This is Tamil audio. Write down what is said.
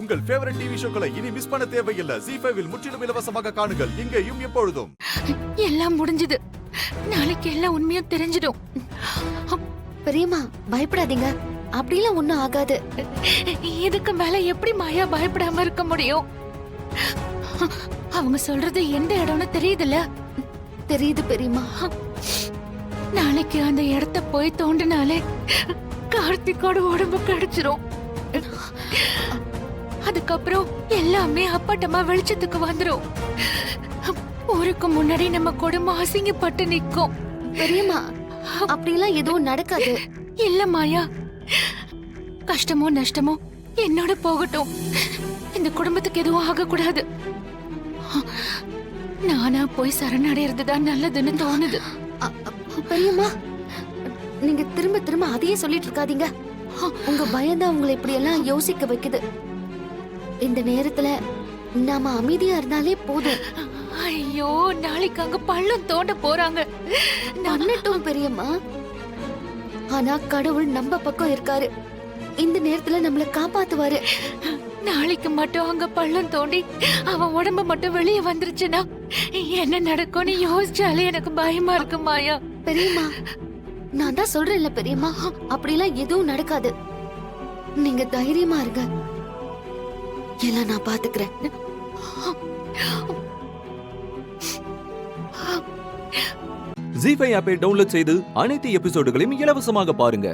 உங்கள் ஃபேவரட் டிவி ஷோக்களை இனி மிஸ் பண்ண தேவையில்லை. ஜீ5 இல் முற்றிலும் இலவசமாக காணுங்கள். இங்கேயும் எப்பொழுதும். எல்லாம் முடிஞ்சது. நாளைக்கு எல்லாம் உண்மையும் தெரிஞ்சிடும். பெரியம்மா பயப்படாதீங்க, அப்படிலாம் ஒண்ணும் ஆகாது. இதுக்கு மேல எப்படி மாயா பயப்படாம இருக்க முடியும்? அவங்க சொல்றது எந்த இடம்னு தெரியுதுல்ல? தெரியுது பெரியம்மா. நாளைக்கு அந்த இடத்த போய் தோண்டினாலே கார்த்திகோட உடம்பு கிடைச்சிரும். அதுக்கப்புறம் எல்லாமே அப்பட்டமா வெளிச்சத்துக்கு வந்துரும். ஊருக்கு முன்னாடி நம்ம குடும்பம் அசிங்கப்பட்டு நிக்கும். பெரியம்மா அப்படிலாம் எதுவும் நடக்காது. இல்ல மாயா, கஷ்டமோ நஷ்டமோ என்னோட போகட்டும். இந்த குடும்பத்துக்கு எதுவும் ஆகக்கூடாது. நானா போய் சரணடைறதுதான் நல்லதுன்னு தோணுது. பெரியம்மா நீங்க திரும்ப திரும்ப அதையே சொல்லிட்டு இருக்காதீங்க. உங்க பயம்தான் உங்களை இப்படி எல்லாம் யோசிக்க வைக்குது. இந்த நேரத்துல நாம அமைதியா இருந்தாலே போதும். ஐயோ, நாளைக்கு அங்க பள்ளம் தோண்ட போறாங்க. பண்ணட்டும் பெரியம்மா. ஆனா கடவுள் நம்ம பக்கம் இருக்காரு. இந்த நேரத்துல நம்மள காப்பாத்துவாரு. நாளைக்கு மட்டும் அங்க பள்ளம் தோண்டி அவன் உடம்பு மட்டும் வெளியே வந்துருச்சுன்னா என்ன நடக்கும்னு யோசிச்சாலே எனக்கு பயமா இருக்கு மாயா. பெரியம்மா நான் தான் சொல்றேன்ல பெரியம்மா, அப்படிலாம் எதுவும் நடக்காது. நீங்க தைரியமா இருங்க, எல்லாம் நான் பாத்துக்கிறேன். ஜீ5 ஆப்பை டவுன்லோட் செய்து அனைத்து எபிசோடுகளையும் இலவசமாக பாருங்க.